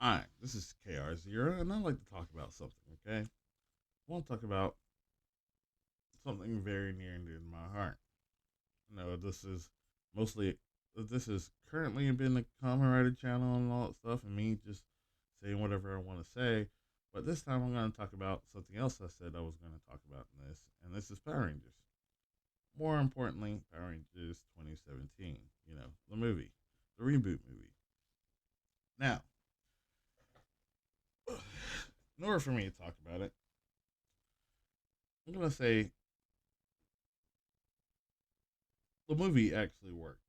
Alright, this is KR0, and I'd like to talk about something, okay? I want to talk about something very near and dear to my heart. This is mostly, this is currently been a common writer channel and all that stuff, and me just saying whatever I want to say. But this time I'm going to talk about something else I said I was going to talk about in this, and this is Power Rangers. More importantly, Power Rangers 2017, the movie, the reboot movie. Now, in order for me to talk about it, I'm going to say the movie actually worked,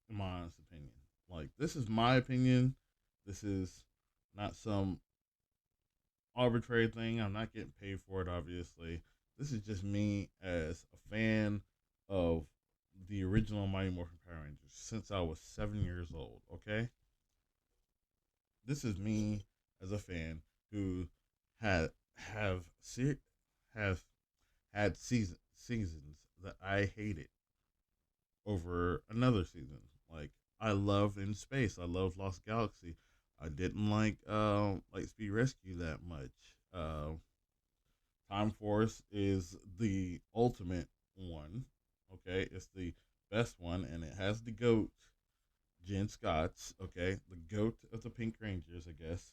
in my honest opinion. Like, this is my opinion. This is not some arbitrary thing. I'm not getting paid for it, obviously. This is just me as a fan of the original Mighty Morphin Power Rangers since I was 7 years old, okay? This is me as a fan who had have se- have had seasons that I hated over another season. Like, I loved In Space. I loved Lost Galaxy. I didn't like Lightspeed Rescue that much. Time Force is the ultimate one. Okay, it's the best one, and it has the goat, Jen Scott's. Okay, the goat of the Pink Rangers, I guess.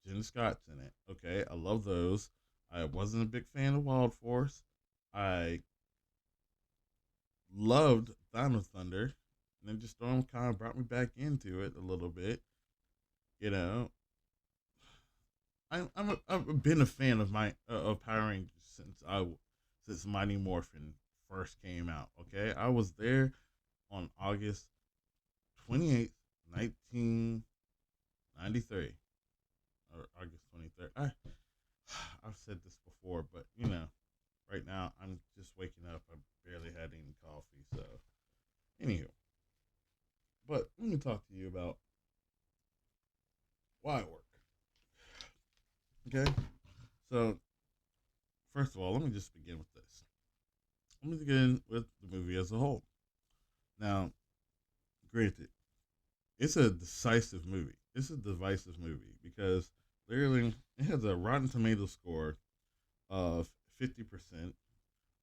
Jen Scott's in it. Okay, I love those. I wasn't a big fan of Wild Force. I loved Thunder Thunder. Ninja Storm kind of brought me back into it a little bit. You know, I've been a fan of my of Power Rangers since Mighty Morphin first came out. Okay, I was there on August 28th, 1993, or August 23rd. I've said this before, but right now I'm just waking up. I barely had any coffee, so anywho. But let me talk to you about why it worked. Okay, so first of all, let me just begin with this. Let me begin with the movie as a whole. Now, granted, it's a decisive movie. It's a divisive movie because literally it has a Rotten Tomato score of 50%,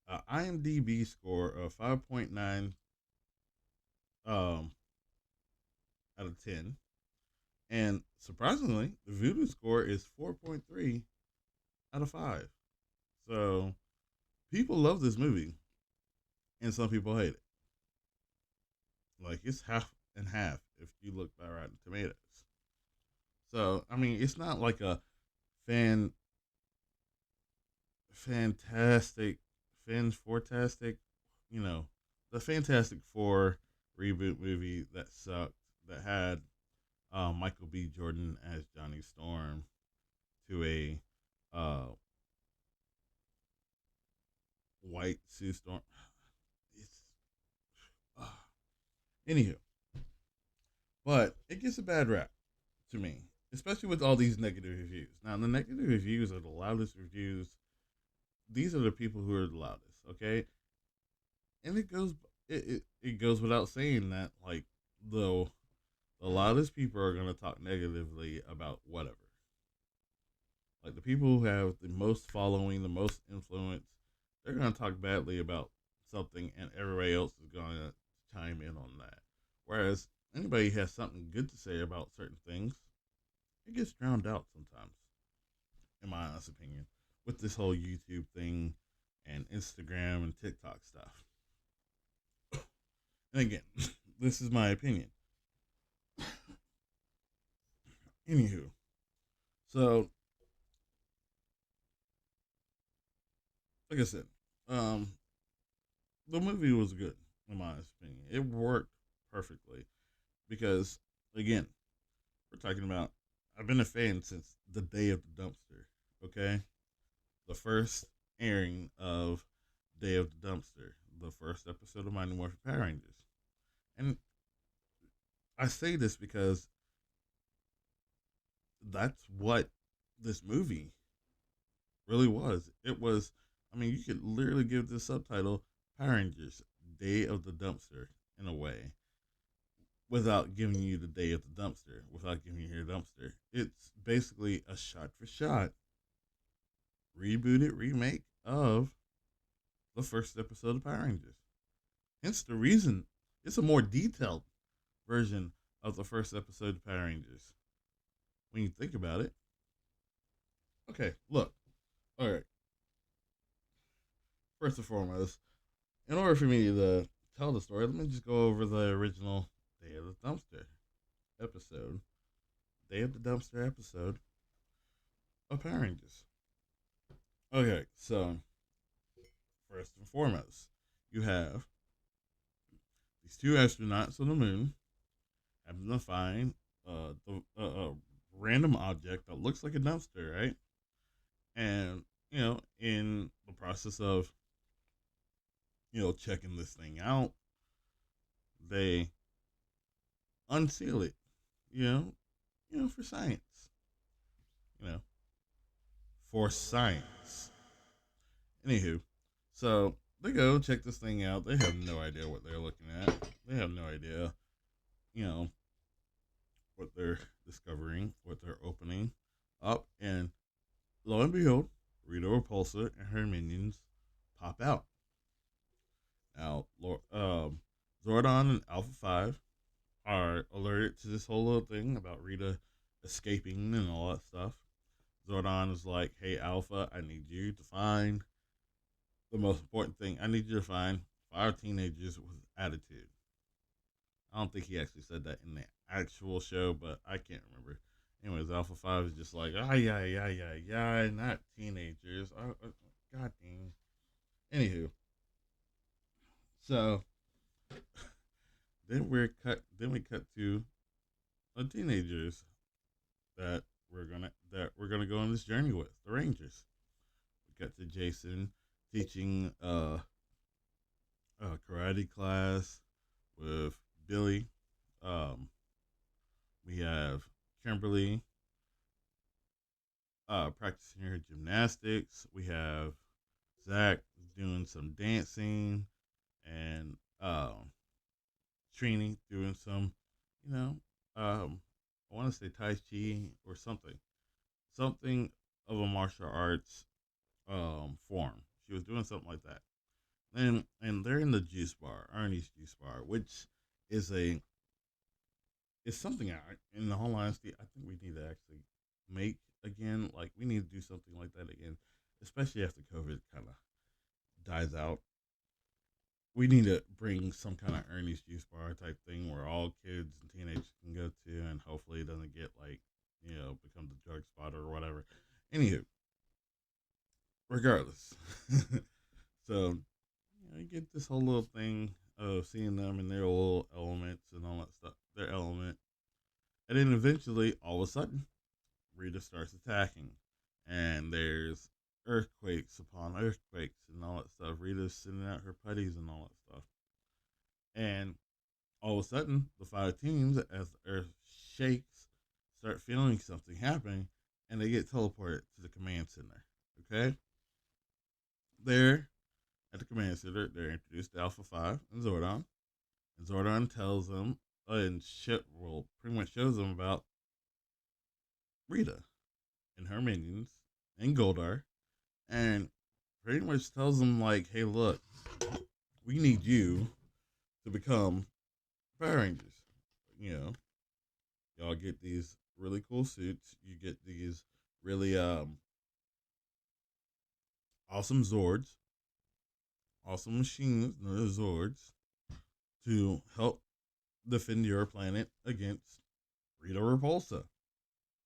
a IMDb score of 5.9 um, out of 10, and surprisingly, the Voodoo score is 4.3 out of 5. So people love this movie, and some people hate it. Like, it's half and half if you look by Rotten Tomatoes. So I mean, it's not like a fan fantastic fantastic, you know, the Fantastic Four reboot movie that sucked, that had Michael B. Jordan as Johnny Storm, to a uh, white Sue Storm. It's uh, anywho, but it gets a bad rap to me, especially with all these negative reviews. Now, the negative reviews are the loudest reviews. These are the people who are the loudest. Okay, and it goes without saying that, like, the the loudest people are going to talk negatively about whatever. Like, the people who have the most following, the most influence, they're going to talk badly about something, and everybody else is going to chime in on that. Whereas anybody has something good to say about certain things, it gets drowned out sometimes, in my honest opinion, with this whole YouTube thing and Instagram and TikTok stuff. And again, this is my opinion. Anywho, so like I said, um, the movie was good in my opinion. It worked perfectly because, again, we're talking about. I've been a fan since the day of the dumpster. Okay, the first airing of Day of the Dumpster, the first episode of Mighty Morphin Power Rangers, and I say this because that's what this movie really was. It was. I mean, you could literally give the subtitle Power Rangers Day of the Dumpster in a way. without giving you the day at the dumpster, without giving you your dumpster. It's basically a shot for shot rebooted remake of the first episode of Power Rangers. Hence the reason it's a more detailed version of the first episode of Power Rangers. When you think about it. Okay, look. All right. First and foremost, in order for me to tell the story, let me just go over the original Day of the Dumpster episode. Day of the Dumpster episode of Power Rangers. Okay, so first and foremost, you have these two astronauts on the moon having to find a random object that looks like a dumpster, right? And in the process of checking this thing out, they unseal it, you know, for science, you know, for science. Anywho, so they go check this thing out. They have no idea what they're looking at. They have no idea, you know, what they're discovering, what they're opening up, and lo and behold, Rita Repulsa and her minions pop out. Now, Zordon and Alpha 5 are alerted to this whole little thing about Rita escaping and all that stuff. Zordon is like, hey, Alpha, I need you to find the most important thing. I need you to find 5 teenagers with attitude. I don't think he actually said that in the actual show, but I can't remember. Anyways, Alpha 5 is just like, yeah, not teenagers. God dang. Anywho, so then we cut to the teenagers that we're gonna go on this journey with, the Rangers. We cut to Jason teaching a karate class with Billy. Um, we have Kimberly practicing her gymnastics. We have Zach doing some dancing, and Trini doing some, you know, I want to say Tai Chi or something of a martial arts form. She was doing something like that. And they're in the juice bar, Ernie's juice bar, which is a is something in the whole honesty, I think we need to actually make again. Like we need to do something like that again, especially after COVID kind of dies out. We need to bring some kind of Ernie's juice bar type thing where all kids and teenagers can go to, and hopefully it doesn't get like become the drug spot or whatever. Anywho, regardless, so you get this whole little thing of seeing them in their little elements and all that stuff, their element, and then eventually, all of a sudden, Rita starts attacking, and there's earthquakes upon earthquakes and all that stuff. Rita's sending out her putties and all that stuff, and all of a sudden, the 5 teams, as the earth shakes, start feeling something happening, and they get teleported to the command center. Okay, there at the command center, they're introduced to Alpha 5 and Zordon. And Zordon tells them, pretty much shows them about Rita and her minions and Goldar, and pretty much tells them, like, hey, look, we need you to become Power Rangers. You know, y'all get these really cool suits. You get these really awesome Zords, awesome machines, known as Zords, to help defend your planet against Rita Repulsa.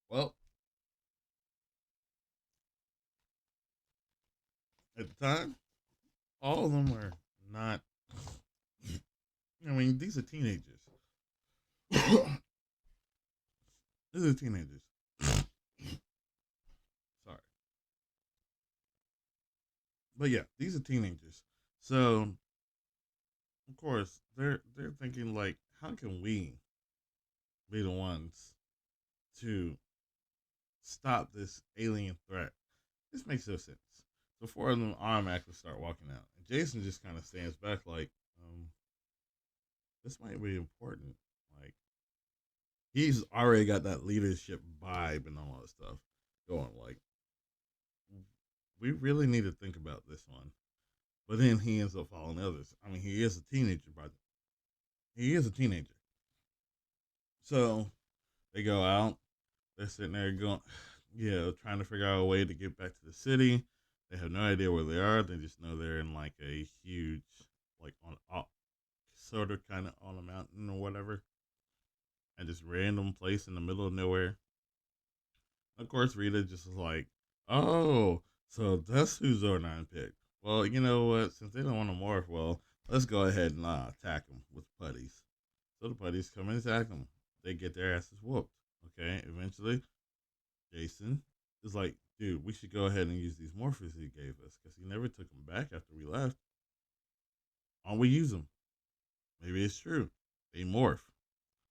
Well, at the time, all of them were not. I mean, these are teenagers. These are teenagers. Sorry, but yeah, these are teenagers. So of course they're thinking like, how can we be the ones to stop this alien threat? This makes no sense. So 4 of them automatically start walking out, and Jason just kind of stands back like, this might be important. Like, He's already got that leadership vibe and all that stuff going. Like, we really need to think about this one. But then he ends up following others. I mean, he is a teenager, but he is a teenager. So they go out. They're sitting there going, yeah, trying to figure out a way to get back to the city. They have no idea where they are. They just know they're in like a huge, like on sort of kind of on a mountain or whatever, and just random place in the middle of nowhere. Of course, Rita just was like, "Oh, so that's who Zordon picked." Well, you know what? Since they don't want to morph, well, let's go ahead and attack them with putties. So the putties come and attack them. They get their asses whooped. Okay, eventually, Jason is like, "Dude, we should go ahead and use these morphers he gave us because he never took them back after we left. Why don't we use them? Maybe it's true. They morph."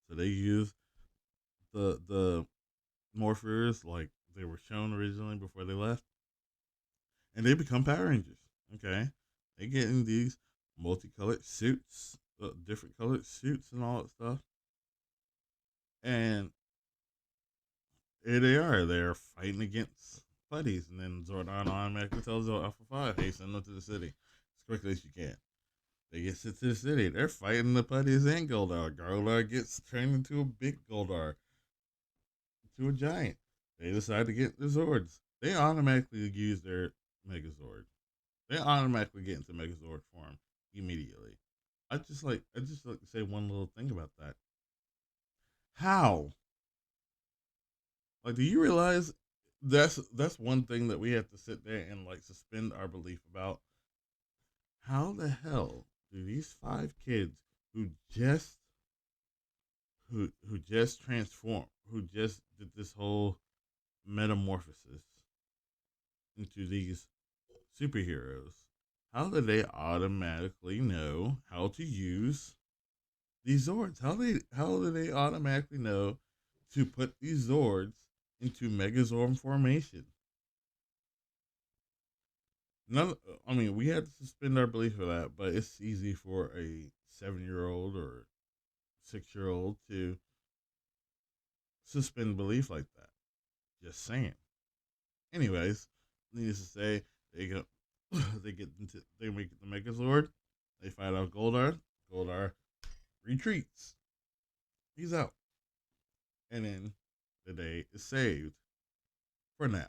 So they use the morphers like they were shown originally before they left, and they become Power Rangers. Okay, they get in these multicolored suits, different colored suits, and all that stuff. And here they are. They're fighting against buddies, and then Zordon automatically tells Alpha Five, "Hey, send them to the city as quickly as you can." They get sent to the city. They're fighting the putties and Goldar. Goldar gets turned into a big Goldar, to a giant. They decide to get the Zords. They automatically use their Megazord. They automatically get into Megazord form immediately. I just like to say one little thing about that. How? Like, do you realize that's one thing that we have to sit there and like suspend our belief about? How the hell do these five kids who just who just transformed, who just did this whole metamorphosis into these superheroes, how do they automatically know how to use these Zords? How do they automatically know to put these Zords into Megazord formation? None. I mean, we had to suspend our belief for that, but it's easy for a 7-year-old or 6-year-old to suspend belief like that. Just saying. Anyways, needless to say, they go, they make the Megazord. They fight off Goldar. Goldar retreats. He's out, and then the day is saved for now.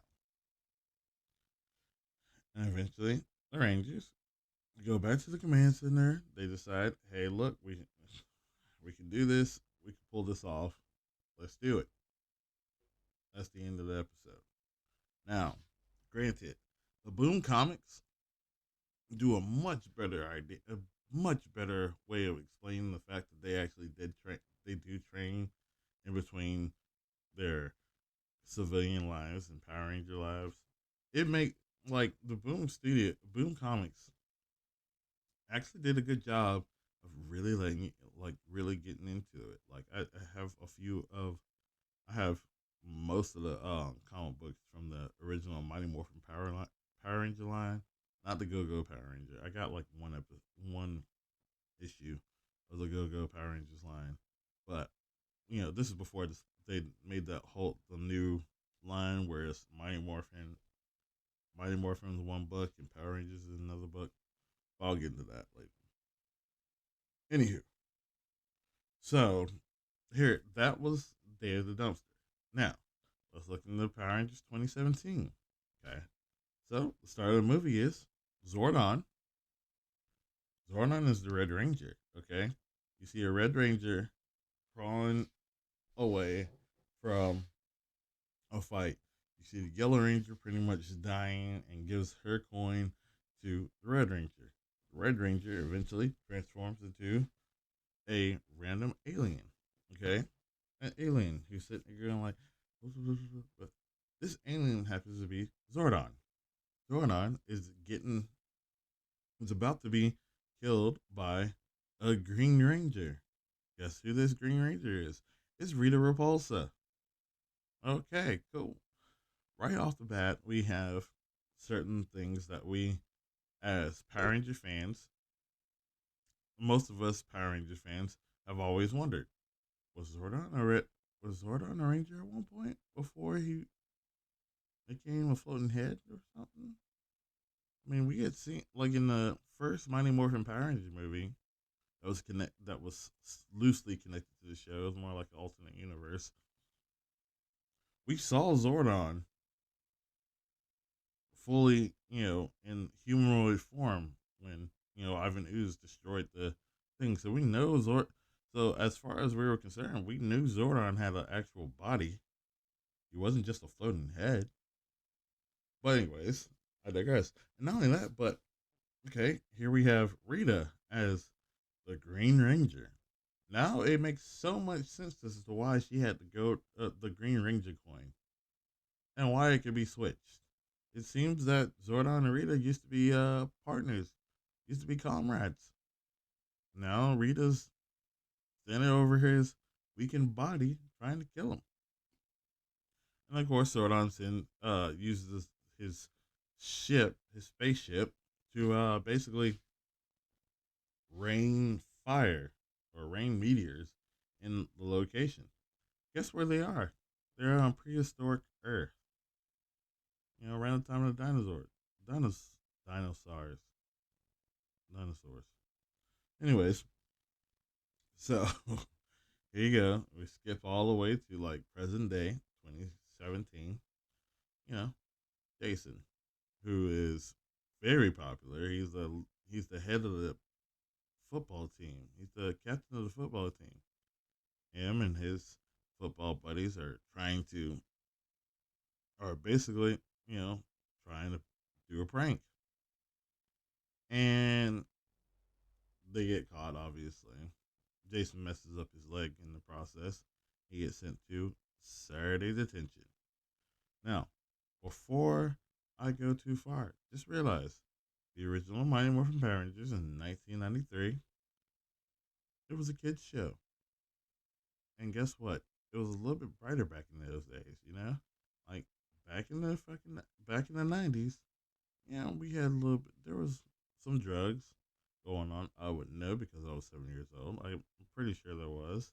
And eventually, the Rangers go back to the command center. They decide, hey, look, we can do this. We can pull this off. Let's do it. That's the end of the episode. Now, granted, the Boom comics do a much better idea, a much better way of explaining the fact that they actually did train. They do train in between their civilian lives and Power Ranger lives. It make like the Boom Comics actually did a good job of really like really getting into it. Like I have a few of I have most of the comic books from the original Mighty Morphin Power Ranger line, not the Go Go Power Ranger. I got like one issue of the Go Go Power Rangers line, but this is before they made the new line where it's Mighty Morphin is one book and Power Rangers is another book. I'll get into that later. Anywho, so here that was Day of the Dumpster. Now let's look into Power Rangers 2017. Okay, so the start of the movie is Zordon. Zordon is the Red Ranger. Okay, you see a Red Ranger crawling away from a fight. You see the Yellow Ranger pretty much dying and gives her coin to the Red Ranger. The Red Ranger eventually transforms into a random alien. Okay, an alien who's sitting there going like, but this alien happens to be Zordon. Zordon is about to be killed by a Green Ranger. Guess who this Green Ranger is? It's Rita Repulsa. Okay, cool. Right off the bat, we have certain things that we, as Power Ranger fans, most of us Power Ranger fans, have always wondered: was Zordon a red? Was Zordon a ranger at one point before he became a floating head or something? I mean, we get seen like in the first Mighty Morphin Power Rangers movie that was loosely connected to the show. It was more like an alternate universe. We saw Zordon fully, in humanoid form when Ivan Ooze destroyed the thing. So we know Zord. So as far as we were concerned, we knew Zordon had an actual body. He wasn't just a floating head. But anyways, I digress. And not only that, but okay, here we have Rita as the Green Ranger. Now it makes so much sense as to why she had to go the Green Ranger coin and why it could be switched. It seems that Zordon and Rita used to be partners, used to be comrades. Now Rita's standing over his weakened body, trying to kill him. And of course, Zordon uses his his spaceship, to basically rain fire or rain meteors in the location. Guess where they are? They're on prehistoric Earth. Around the time of the Dinos, dinosaurs, dinosaurs. Anyways, so here you go. We skip all the way to like present day, 2017. You know, Jason, who is very popular. He's the head of the football team. He's the captain of the football team. Him and his football buddies are basically, trying to do a prank. And they get caught, obviously. Jason messes up his leg in the process. He gets sent to Saturday detention. Now, before I go too far, just realize the original Mighty Morphin Power Rangers in 1993, it was a kids' show. And guess what? It was a little bit brighter back in those days. Like back in the 90s, we had a little bit. There was some drugs going on. I wouldn't know because I was 7 years old. I'm pretty sure there was,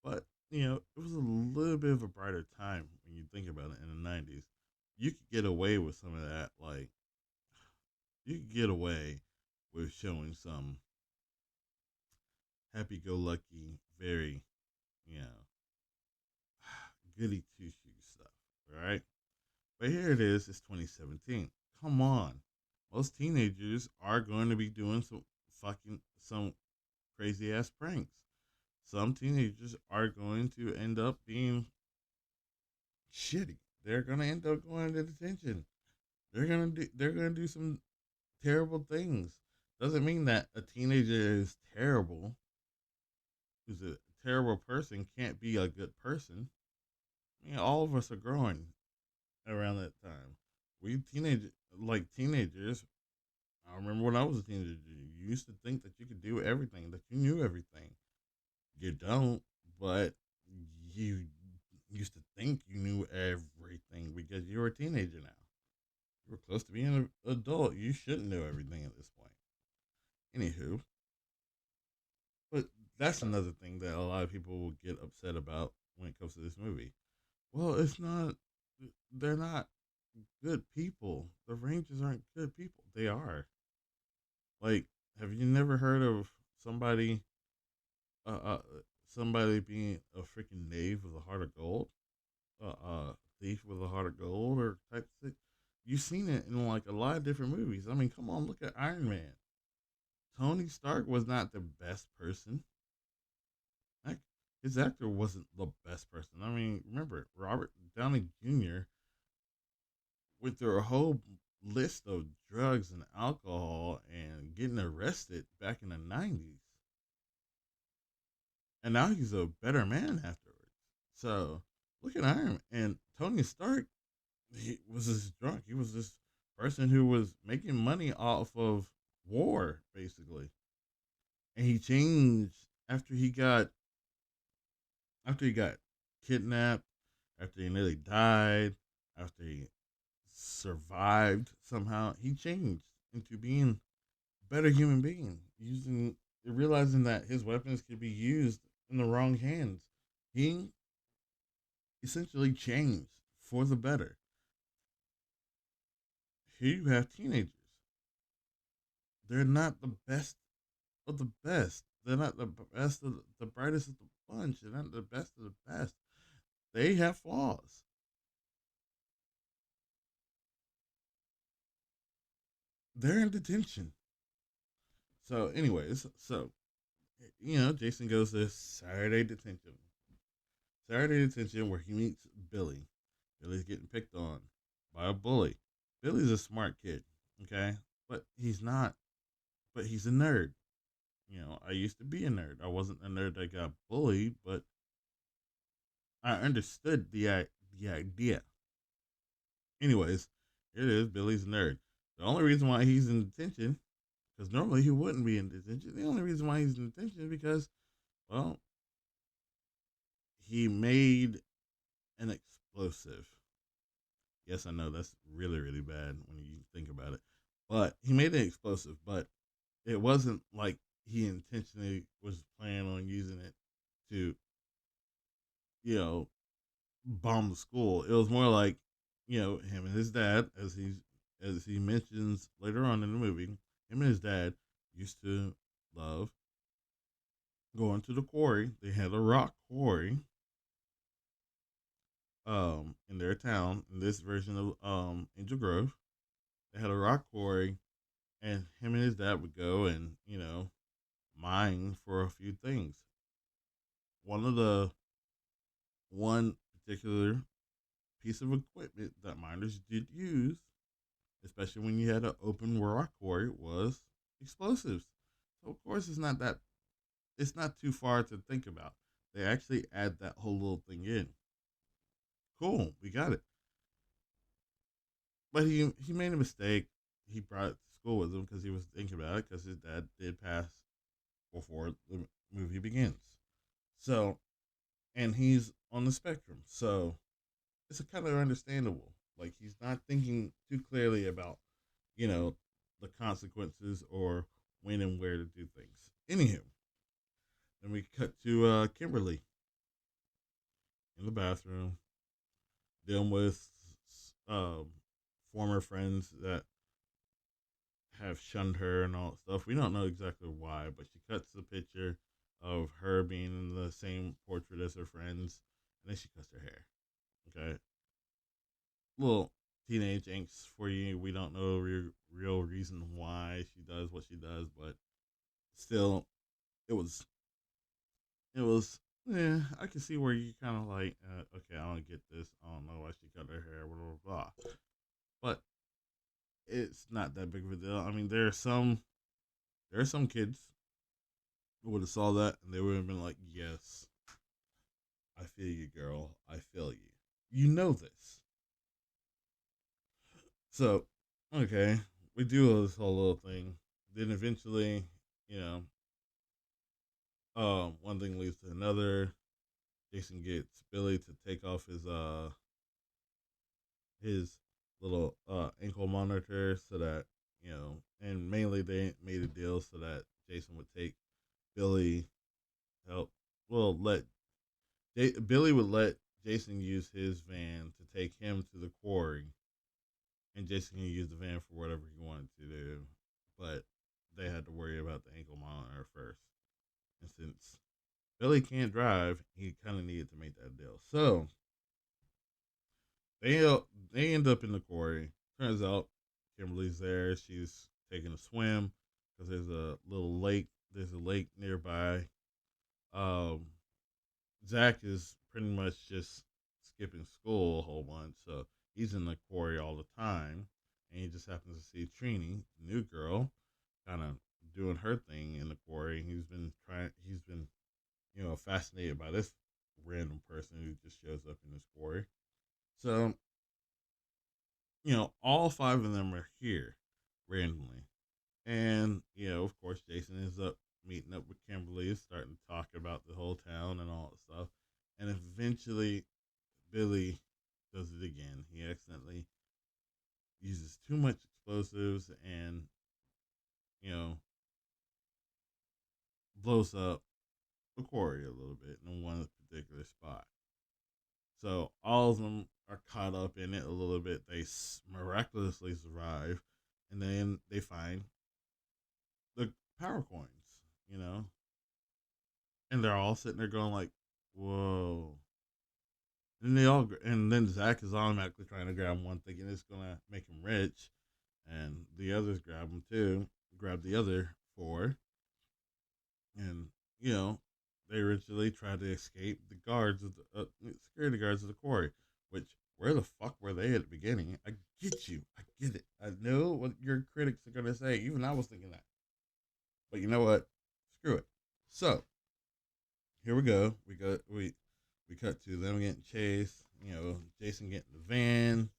but it was a little bit of a brighter time when you think about it in the 90s. You could get away with some of that. Like you could get away with showing some happy-go-lucky, very you know goody two-shoes stuff. All right, but here it is. It's 2017. Come on, most teenagers are going to be doing some crazy ass pranks. Some teenagers are going to end up being shitty. They're gonna end up going to detention. They're gonna do some terrible things. Doesn't mean that a teenager is terrible, who's a terrible person, can't be a good person. All of us are growing around that time. We teenagers. I remember when I was a teenager, you used to think that you could do everything, that you knew everything. You don't, but you used to think you knew everything because you're a teenager now. You're close to being an adult. You shouldn't know everything at this point. Anywho, but that's another thing that a lot of people will get upset about when it comes to this movie. Well, it's not. They're not good people. The Rangers aren't good people. They are. Like, have you never heard of somebody, uh, uh somebody being a freaking knave with a heart of gold? Thief with a heart of gold or type of thing. You've seen it in like a lot of different movies. I mean, come on, look at Iron Man. Tony Stark was not the best person. Like, his actor wasn't the best person. I mean, remember Robert Downey Jr. went through a whole list of drugs and alcohol and getting arrested back in the 90s, and now he's a better man afterwards. So look at Iron Man. And Tony Stark, he was this drunk. He was this person who was making money off of war, basically. And he changed after he got kidnapped, after he nearly died, after he survived somehow. He changed into being a better human being, realizing that his weapons could be used in the wrong hands. He essentially changed for the better. Here you have teenagers. They're not the best of the best. They're not the best of the brightest of the bunch. They're not the best of the best. They have flaws. They're in detention. So, anyways, Jason goes to Saturday detention where he meets Billy. Billy's getting picked on by a bully. Billy's a smart kid, okay, but he's not. But he's a nerd. I used to be a nerd. I wasn't a nerd that got bullied, but I understood the idea. Anyways, it is Billy's a nerd. The only reason why he's in detention, because normally he wouldn't be in detention. The only reason why he's in detention is because, well, he made an explosive. Yes, I know that's really, really bad when you think about it. But he made an explosive, but it wasn't like he intentionally was planning on using it to, you know, bomb the school. It was more like, him and his dad, as he mentions later on in the movie, him and his dad used to love going to the quarry. They had a rock quarry in their town, in this version of Angel Grove. They had a rock quarry, and him and his dad would go and mine for a few things. One particular piece of equipment that miners did use, especially when you had an open rock quarry, was explosives. So of course it's not too far to think about. They actually add that whole little thing in. Cool, we got it. But he made a mistake. He brought it to school with him because he was thinking about it because his dad did pass before the movie begins. So, and he's on the spectrum. So it's a kind of understandable. Like he's not thinking too clearly about, you know, the consequences or when and where to do things. Anywho, then we cut to Kimberly in the bathroom dealing with um, former friends that have shunned her and all that stuff. We don't know exactly why, but she cuts the picture of her being in the same portrait as her friends, and then she cuts her hair. Okay, little teenage angst for you. We don't know real reason why she does what she does, but still, it was it was. Yeah, I can see where you kind of like, okay, I don't get this. I don't know why she cut her hair, blah blah blah. But it's not that big of a deal. I mean, there are some kids who would have saw that and they would have been like, "Yes, I feel you, girl. I feel you. You know this." So, okay, we do this whole little thing. Then eventually, you know, one thing leads to another. Jason gets Billy to take off his little ankle monitor so that and mainly they made a deal so that Jason would take Billy help. Well, Billy would let Jason use his van to take him to the quarry, and Jason can use the van for whatever he wanted to do. But they had to worry about the ankle monitor first, and since Billy can't drive, he kind of needed to make that deal. So they they end up in the quarry. Turns out Kimberly's there. She's taking a swim because there's a little lake. There's a lake nearby. Um, Zach is pretty much just skipping school a whole bunch, so he's in the quarry all the time, and he just happens to see Trini, the new girl, kind of doing her thing in the quarry. He's been fascinated by this random person who just shows up in this quarry. So all five of them are here randomly. And, of course, Jason ends up meeting up with Kimberly, starting to talk about the whole town and all that stuff. And eventually, Billy does it again. He accidentally uses too much explosives and, you know, blows up the quarry a little bit in one particular spot. So all of them are caught up in it a little bit. They miraculously survive, and then they find the power coins, you know, and they're all sitting there going like, "Whoa!" And and then Zach is automatically trying to grab one, thinking it's gonna make him rich, and the others grab him too, grab the other four, and you know, they originally tried to escape the guards of the security guards of the quarry. Which where the fuck were they at the beginning? I get you, I get it, I know what your critics are gonna say. Even I was thinking that, but you know what? Screw it. So here we go. We cut to them getting chased. You know, Jason getting the van.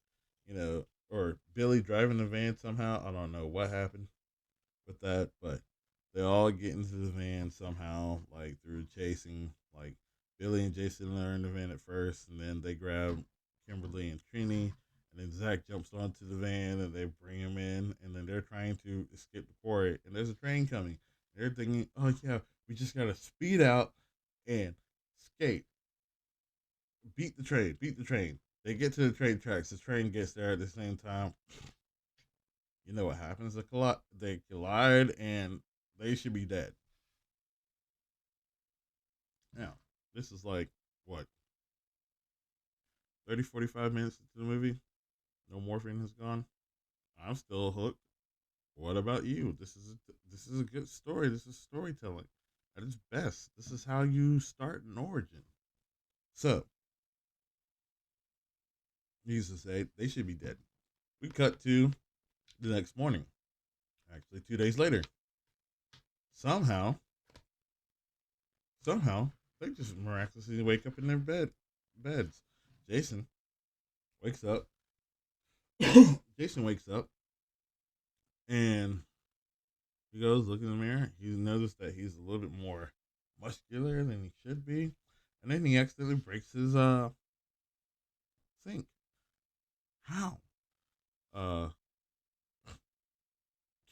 You know, or Billy driving the van somehow. I don't know what happened with that, but they all get into the van somehow, like through chasing. Like Billy and Jason are in the van at first, and then they grab Kimberly and Trini, and then Zach jumps onto the van and they bring him in, and then they're trying to escape the quarry, and there's a train coming. They're thinking, oh yeah, we just gotta speed out and escape, beat the train, beat the train. They get to the train tracks. The train gets there at the same time. You know what happens? They collide, and they should be dead. Now, this is like, what, 30, 45 minutes into the movie? No morphine has gone. I'm still hooked. What about you? This is a good story. This is storytelling at its best. This is how you start an origin. So, needless to say, they should be dead. We cut to the next morning. Actually, 2 days later. Somehow, somehow, they just miraculously wake up in their beds. Jason wakes up. Jason wakes up and he goes, look in the mirror. He's noticed that he's a little bit more muscular than he should be. And then he accidentally breaks his sink. How? Uh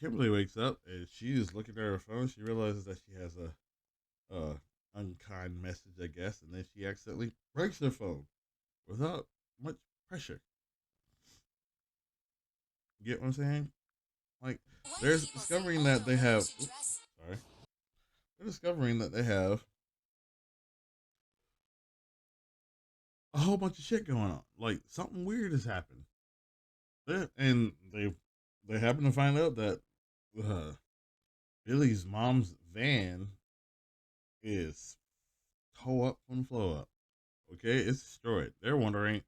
Kimberly wakes up and she is looking at her phone. She realizes that she has a unkind message, I guess, and then she accidentally breaks her phone without much pressure. You get what I'm saying? Like, there's discovering that they have. Oops, sorry. They're discovering that they have a whole bunch of shit going on. Like, something weird has happened. And they happen to find out that uh, Billy's mom's van is toe up from flow up. Okay, it's destroyed. They're wondering,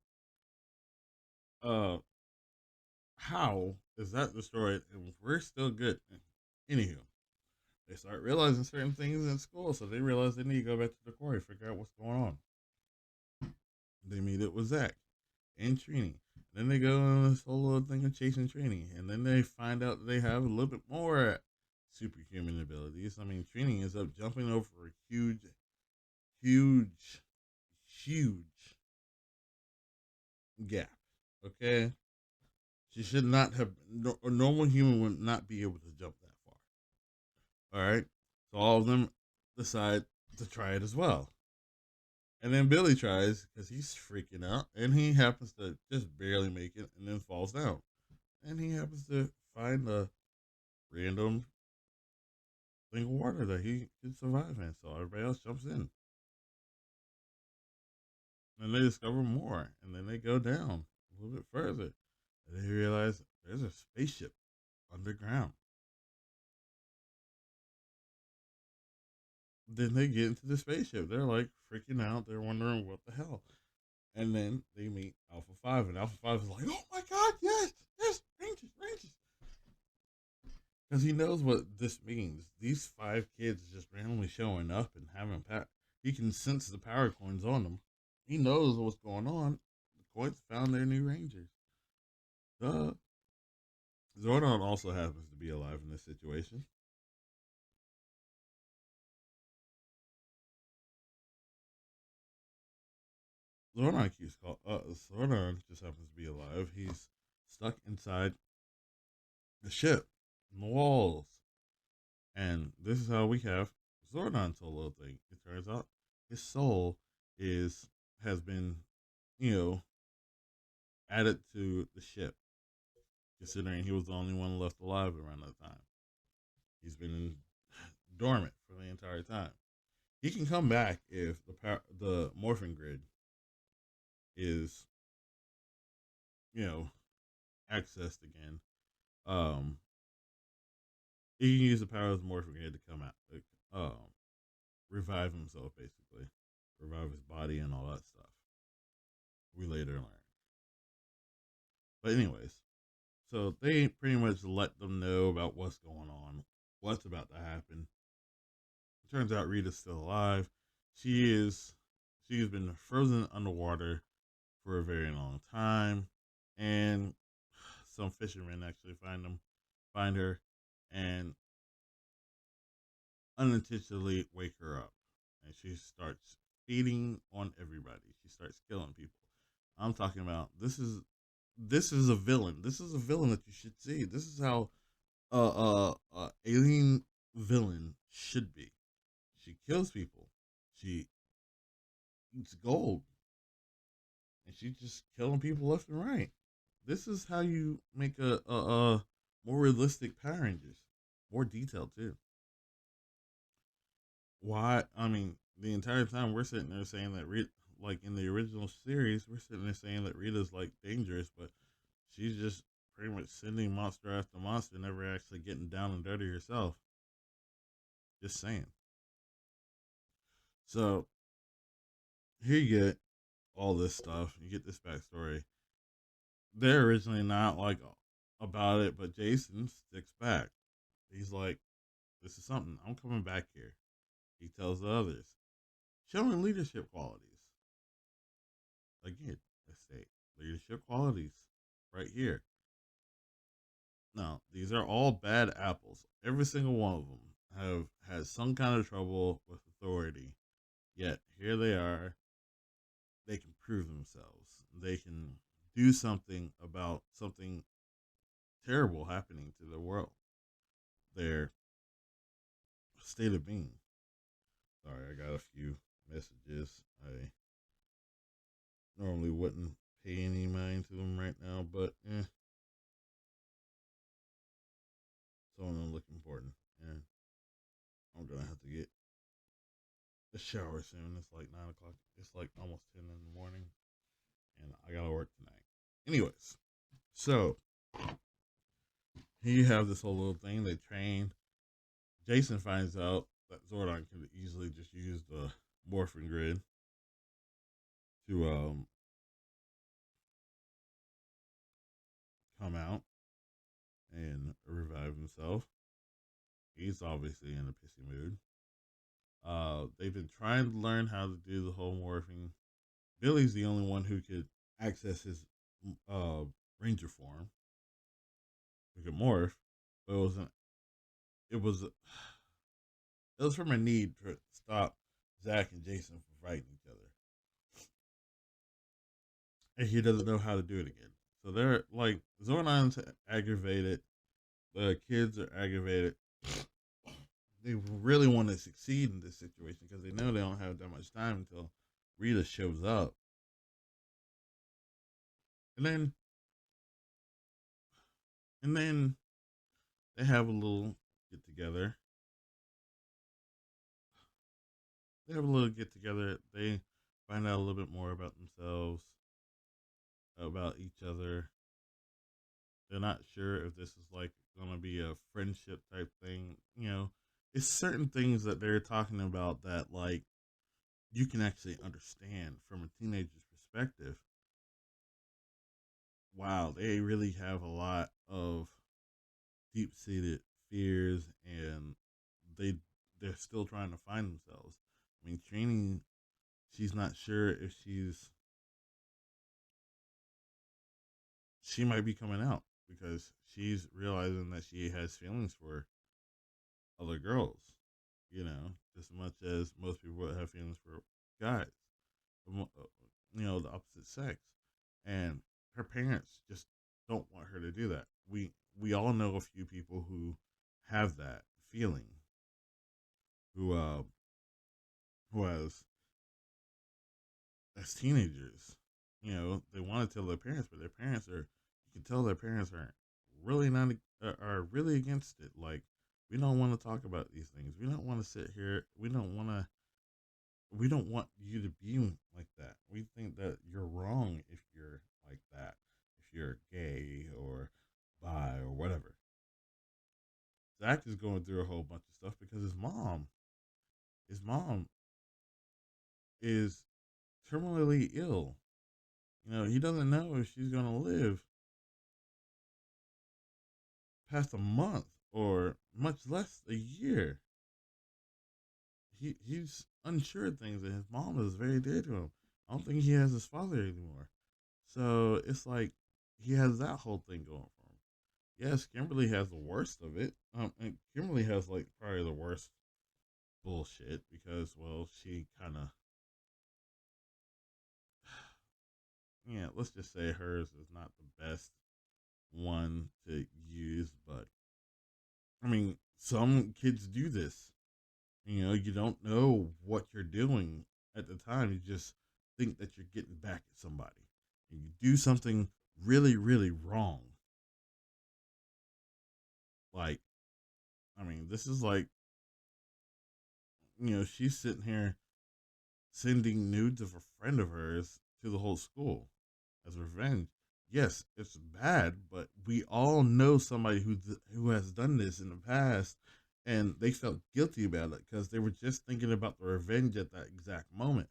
uh, how is that destroyed? And we're still good. Anywho, they start realizing certain things in school, so they realize they need to go back to the quarry, figure out what's going on. They meet up with Zach and Trini. Then they go on this whole little thing of chasing Trini, and then they find out that they have a little bit more superhuman abilities. I mean, Trini ends up jumping over a huge, huge gap. Okay, she should not have. A normal human would not be able to jump that far. All right, so all of them decide to try it as well. And then Billy tries because he's freaking out, and he happens to just barely make it, and then falls down. And he happens to find a random thing of water that he can survive in. So everybody else jumps in, and they discover more, and then they go down a little bit further, and they realize there's a spaceship underground. Then they get into the spaceship. They're like freaking out. They're wondering what the hell. And then they meet Alpha 5, and Alpha 5 is like, oh my god, yes, yes, Rangers, Rangers. Because he knows what this means. These five kids just randomly showing up and having power. He can sense the power coins on them. He knows what's going on. The coins found their new Rangers. Uh, Zordon also happens to be alive in this situation. Zordon just happens to be alive. He's stuck inside the ship, in the walls. And this is how we have Zordon solo thing. It turns out his soul is has been you know, added to the ship, considering he was the only one left alive around that time. He's been dormant for the entire time. He can come back if the morphing grid is, you know, accessed again. Um, he can use the power of the morphing grid to come out, revive himself, basically, revive his body and all that stuff. We later learn. But anyways, so they pretty much let them know about what's going on, what's about to happen. It turns out Rita's still alive. She is. She's been frozen underwater for a very long time, and some fishermen actually find her, and unintentionally wake her up, and she starts feeding on everybody. She starts killing people. I'm talking about this is a villain. This is a villain that you should see. This is how alien villain should be. She kills people. She eats gold, and she's just killing people left and right. This is how you make a more realistic Power Rangers, more detailed too. Why? I mean, the entire time we're sitting there saying that like in the original series, we're sitting there saying that Rita's like dangerous, but she's just pretty much sending monster after monster, never actually getting down and dirty herself. Just saying. So here you get all this stuff. You get this backstory. They're originally not like about it, but Jason sticks back. He's like, "This is something. I'm coming back here." He tells the others, showing leadership qualities. Again, let's say leadership qualities right here. Now, these are all bad apples. Every single one of them have had some kind of trouble with authority. Yet here they are. They can prove themselves. They can do something about something terrible happening to the world. Their state of being. Sorry, I got a few messages. I normally wouldn't pay any mind to them right now, but some of them look important. And I'm gonna have to get a shower soon. It's like 9 o'clock. It's like almost 10 in the morning, and I gotta work tonight. Anyways, so here you have this whole little thing. They train. Jason finds out that Zordon could easily just use the morphing grid to come out and revive himself. He's obviously in a pissy mood. They've been trying to learn how to do the whole morphing. Billy's the only one who could access his uh, ranger form, who could morph, but it was it was from a need to stop Zach and Jason from fighting each other, and he doesn't know how to do it again. So they're like Zordon's aggravated, the kids are aggravated. They really want to succeed in this situation because they know they don't have that much time until Rita shows up. And then and then they have a little get together. They have a little get together. They find out a little bit more about themselves, about each other. They're not sure if this is like gonna be a friendship type thing. It's certain things that they're talking about that like you can actually understand from a teenager's perspective. Wow, they really have a lot of deep seated fears, and they they're still trying to find themselves. I mean, training. She's not sure if she might be coming out because she's realizing that she has feelings for other girls. Just as much as most people would have feelings for guys. The opposite sex, and her parents just don't want her to do that. We all know a few people who have that feeling, who who as teenagers. they want to tell their parents, but their parents are, you can tell their parents are really not, are really against it. Like, we don't want to talk about these things. We don't want to sit here. We don't want you to be like that. We think that you're wrong if you're like that, if you're gay or bi or whatever. Zach is going through a whole bunch of stuff because his mom is terminally ill. He doesn't know if she's going to live past a month or much less a year. He's unsure of things, and his mom is very dear to him. I don't think he has his father anymore. So it's like he has that whole thing going for him. Yes, Kimberly has the worst of it. And Kimberly has like probably the worst bullshit because, well, she kind of, yeah, let's just say hers is not the best one to use, but I mean, some kids do this. You don't know what you're doing at the time. You just think that you're getting back at somebody. And you do something really, really wrong. Like, I mean, this is like, she's sitting here sending nudes of a friend of hers to the whole school as revenge. Yes, it's bad, but we all know somebody who has done this in the past, and they felt guilty about it because they were just thinking about the revenge at that exact moment.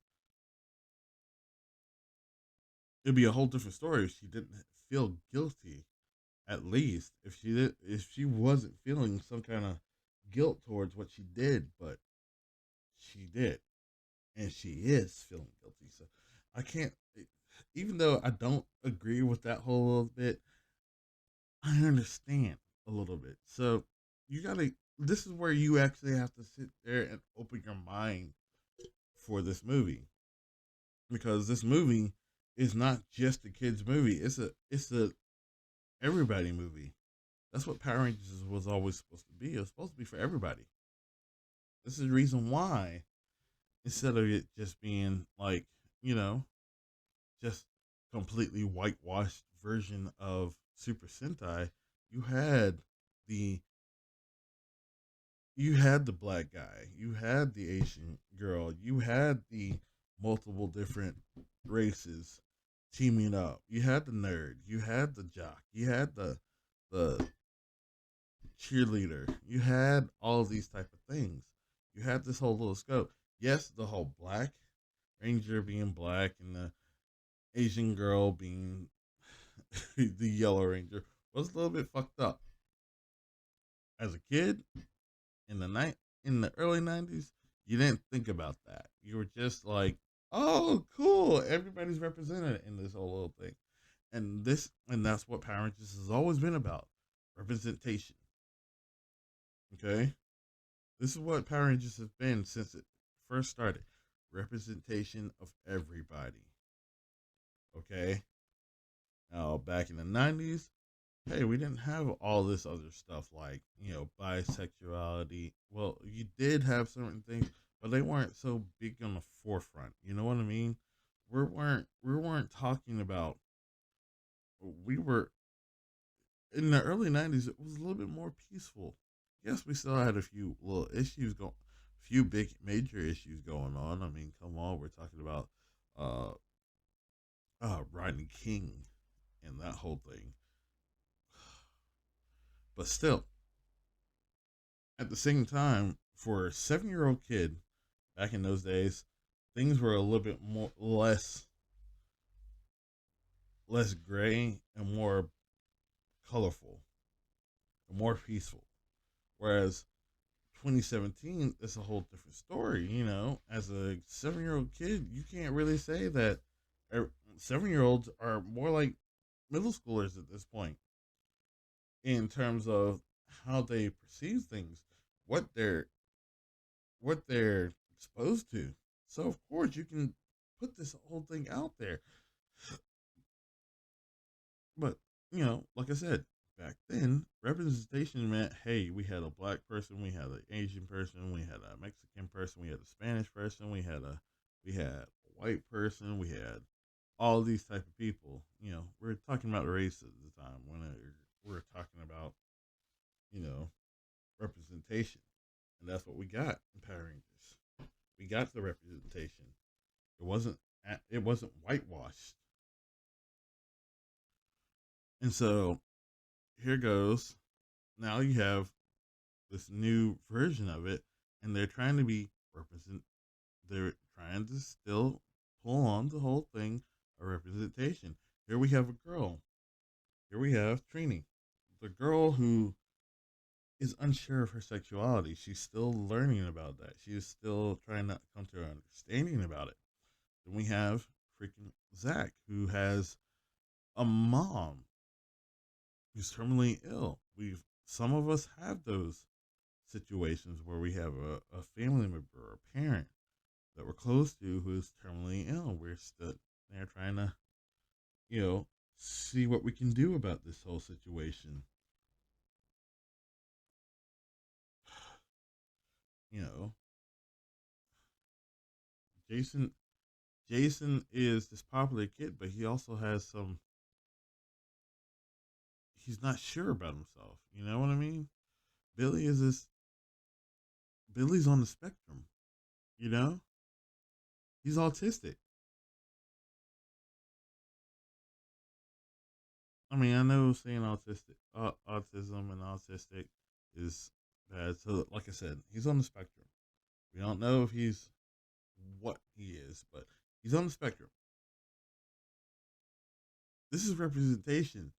It'd be a whole different story if she didn't feel guilty. At least if she wasn't feeling some kind of guilt towards what she did, but she did, and she is feeling guilty. So I can't, even though I don't agree with that whole little bit, I understand a little bit. So you gotta. This is where you actually have to sit there and open your mind for this movie, because this movie is not just a kids movie. It's a everybody movie. That's what Power Rangers was always supposed to be. It was supposed to be for everybody. This is the reason why, instead of it just being like, you know, just completely whitewashed version of Super Sentai, you had the you had the black guy, you had the Asian girl, you had the multiple different races teaming up. You had the nerd, you had the jock, you had the cheerleader, you had all of these type of things. You had this whole little scope. Yes, the whole black ranger being black and the Asian girl being the yellow ranger was a little bit fucked up. As a kid in the early '90s, you didn't think about that. You were just like, "Oh, cool! Everybody's represented in this whole little thing." And that's what Power Rangers has always been about: representation. Okay, this is what Power Rangers has been since it first started: representation of everybody. Okay, now back in the '90s, hey, we didn't have all this other stuff like, bisexuality. Well, you did have certain things, but they weren't so big on the forefront. You know what I mean? We weren't talking about. We were in the early '90s. It was a little bit more peaceful. Yes, we still had a few little issues going, few big major issues going on. I mean, come on, we're talking about uh Rodney King and that whole thing. But still, at the same time, for a 7-year old kid back in those days, things were a little bit more less gray and more colorful and more peaceful. Whereas 2017, it's a whole different story. As a 7-year old kid, you can't really say that 7-year olds are more like middle schoolers at this point in terms of how they perceive things, what they're what they're exposed to. So of course you can put this whole thing out there. But, like I said, back then, representation meant, hey, we had a black person, we had an Asian person, we had a Mexican person, we had a Spanish person, we had a white person, we had all these type of people. We're talking about race at the time when we're talking about you know representation, and that's what we got in Power Rangers. We got the representation. It wasn't it wasn't whitewashed, and so here goes. Now you have this new version of it, and they're trying to be represent. They're trying to still pull on the whole thing of representation. Here we have a girl. Here we have Trini, the girl who is unsure of her sexuality. She's still learning about that. She is still trying to come to an understanding about it. Then we have freaking Zach, who has a mom who's terminally ill. We've Some of us have those situations where we have a family member or a parent that we're close to who is terminally ill. We're still there trying to, you know, see what we can do about this whole situation. You know, Jason Jason is this popular kid, but he also has some. He's not sure about himself. You know what I mean? Billy is this. Billy's on the spectrum. You know, he's autistic. I mean, I know saying autism and autistic is bad. So, like I said, he's on the spectrum. We don't know if he's what he is, but he's on the spectrum. This is representation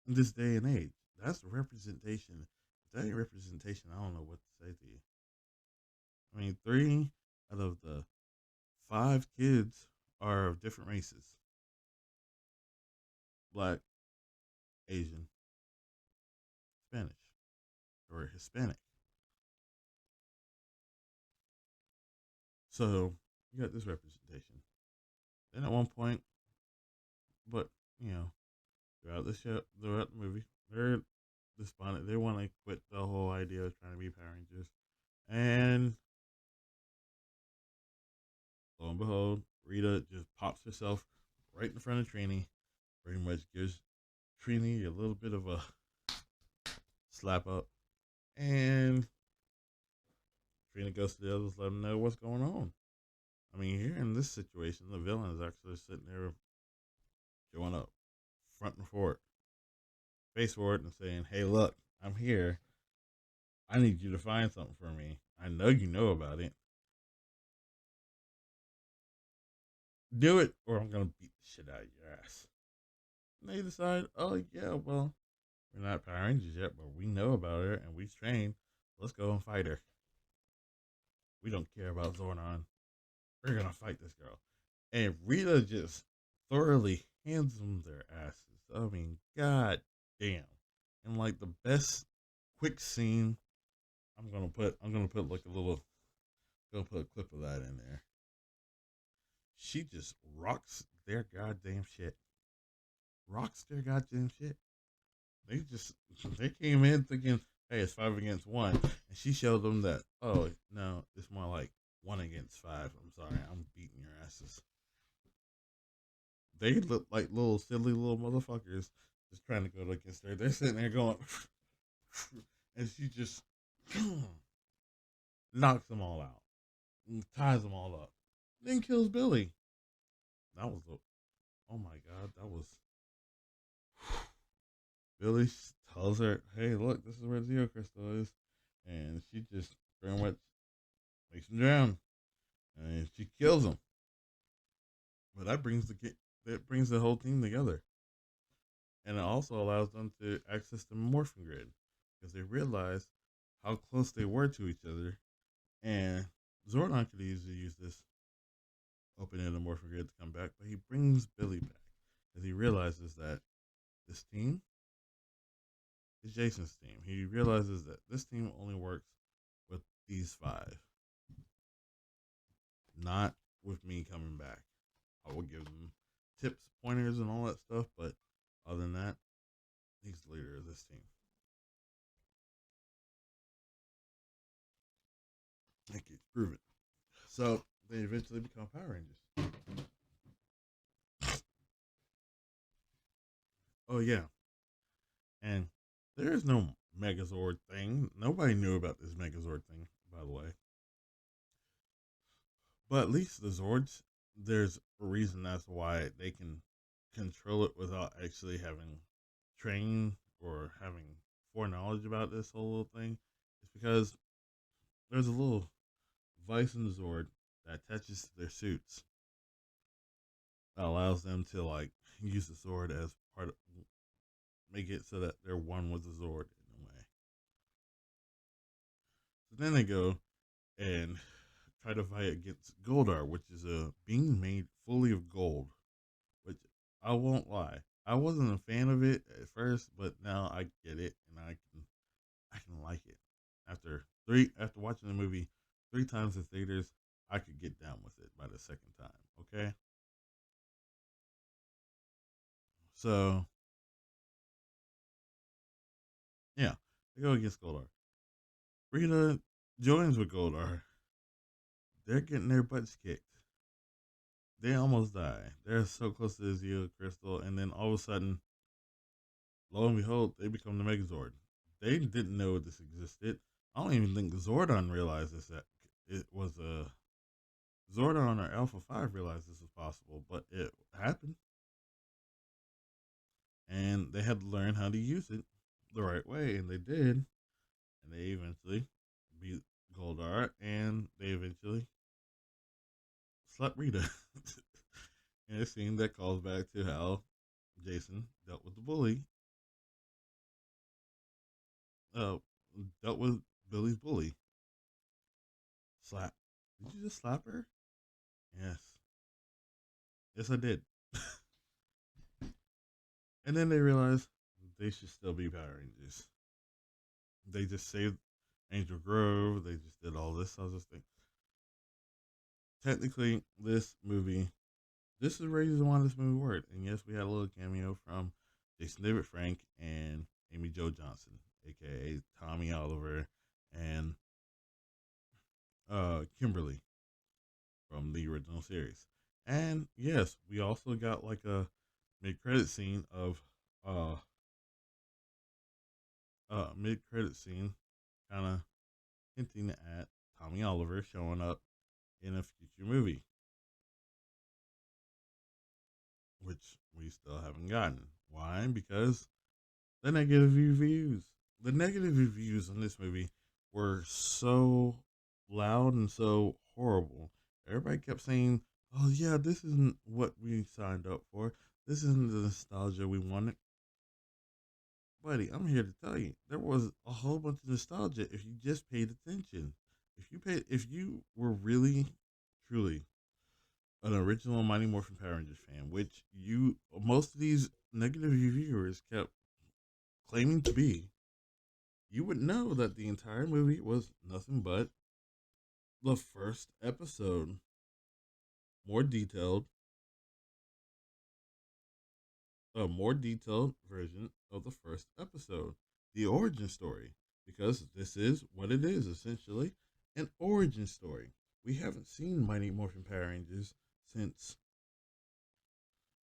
in this day and age. That's representation. If that ain't representation, I don't know what to say to you. I mean, three out of the five kids are of different races: black, Asian, Spanish, or Hispanic. So you got this representation. Then at one point, but you know, throughout the show, throughout the movie, they're despondent. They want to quit the whole idea of trying to be Power Rangers. And lo and behold, Rita just pops herself right in front of Trini, pretty much gives Trini a little bit of a slap up. And Trina goes to the others, let them know what's going on. I mean, here in this situation, the villain is actually sitting there showing up, front and forward, face forward, and saying, "Hey, look, I'm here. I need you to find something for me. I know you know about it. Do it, or I'm gonna beat the shit out of your ass." And they decide, "Oh yeah, well, we're not Power Rangers yet, but we know about her and we trained. Let's go and fight her. We don't care about Zordon. We're gonna fight this girl." And Rita just thoroughly hands them their asses. I mean, god damn. And like the best quick scene, I'm gonna put like a little gonna put a clip of that in there. She just rocks their goddamn shit. Rocks their goddamn shit. They just they came in thinking, hey, it's 5 against 1, and she showed them that, oh no, it's more like 1 against 5. I'm sorry, I'm beating your asses. They look like little silly little motherfuckers just trying to go against her. They're sitting there going, and she just knocks them all out, and ties them all up, then kills Billy. That was a, oh my god, that was Billy tells her, hey, look, this is where Zeo Crystal is, and she just pretty much makes him drown, and she kills him. But that brings the whole team together, and it also allows them to access the morphing grid because they realize how close they were to each other, and Zordon could easily use this opening the morphing grid to come back, but he brings Billy back because he realizes that this team is Jason's team. He realizes that this team only works with these five, not with me coming back. I will give them tips, pointers, and all that stuff, but other than that, he's the leader of this team. Thank you. Prove it. So they eventually become Power Rangers. Oh yeah, and there is no Megazord thing. Nobody knew about this Megazord thing, by the way. But at least the Zords, there's a reason as to why they can control it without actually having trained or having foreknowledge about this whole little thing. It's because there's a little vice in the Zord that attaches to their suits that allows them to like use the sword as part of make it so that they're one with the Zord in a way. So then they go and try to fight against Goldar, which is a being made fully of gold. Which I won't lie, I wasn't a fan of it at first, but now I get it and I can like it. After watching the movie 3 times in theaters, I could get down with it by the second time. Okay, so yeah, they go against Goldar. Rita joins with Goldar. They're getting their butts kicked. They almost die. They're so close to the Zeo Crystal, and then all of a sudden, lo and behold, they become the Megazord. They didn't know this existed. I don't even think Zordon realized this, that it was a Zordon or Alpha 5 realized this was possible, but it happened. And they had to learn how to use it the right way, and they did. And they eventually beat Goldar, and they eventually slept Rita. And a scene that calls back to how Jason dealt with the bully, uh, dealt with Billy's bully. Slap. Did you just slap her? Yes. Yes, I did. And then they realized they should still be Power Rangers. They just saved Angel Grove. They just did all this other thing. Technically, this is the reason why this movie worked. And yes, we had a little cameo from Jason David Frank and Amy Jo Johnson, aka Tommy Oliver and Kimberly from the original series. And yes, we also got like a mid-credit scene of uh mid-credit scene kind of hinting at Tommy Oliver showing up in a future movie, which we still haven't gotten. Why? Because the negative reviews. The negative reviews on this movie were so loud and so horrible. Everybody kept saying, "Oh yeah, this isn't what we signed up for. This isn't the nostalgia we wanted." Buddy, I'm here to tell you, there was a whole bunch of nostalgia if you just paid attention. If you were really, truly an original Mighty Morphin Power Rangers fan, which most of these negative reviewers kept claiming to be, you would know that the entire movie was nothing but the first episode, more detailed, a more detailed version of the first episode, the origin story, because this is what it is essentially, an origin story. We haven't seen Mighty Morphin Power Rangers since.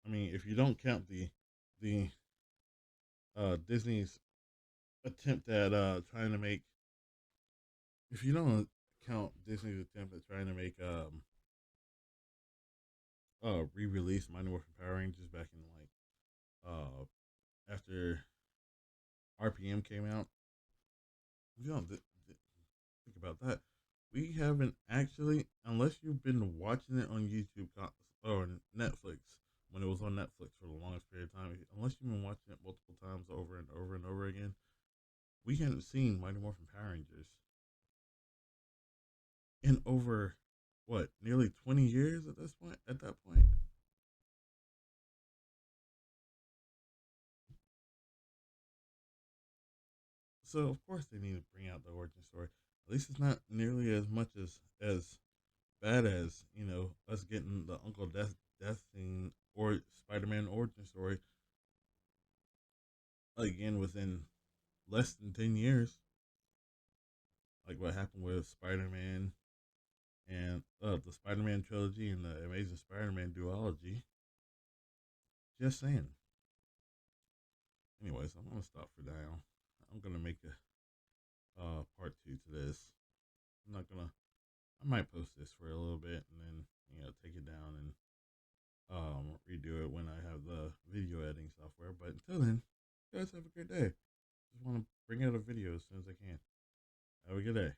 I mean, if you don't count the Disney's attempt at trying to make, if you don't count Disney's attempt at trying to make re-release Mighty Morphin Power Rangers back in like after RPM came out. If you don't think about that, we haven't actually, unless you've been watching it on YouTube or Netflix when it was on Netflix for the longest period of time. Unless you've been watching it multiple times over and over and over again, we haven't seen Mighty Morphin Power Rangers in over what nearly 20 years at this point. At that point, so of course they need to bring out the origin story. At least it's not nearly as much as bad as us getting the Uncle Death scene or Spider-Man origin story again within less than 10 years, like what happened with Spider-Man and the Spider-Man trilogy and the Amazing Spider-Man duology. Just saying. Anyways, I'm gonna stop for now. I'm gonna make a part two to this. I'm not gonna. I might post this for a little bit and then take it down and redo it when I have the video editing software. But until then, you guys have a great day. Just want to bring out a video as soon as I can. Have a good day.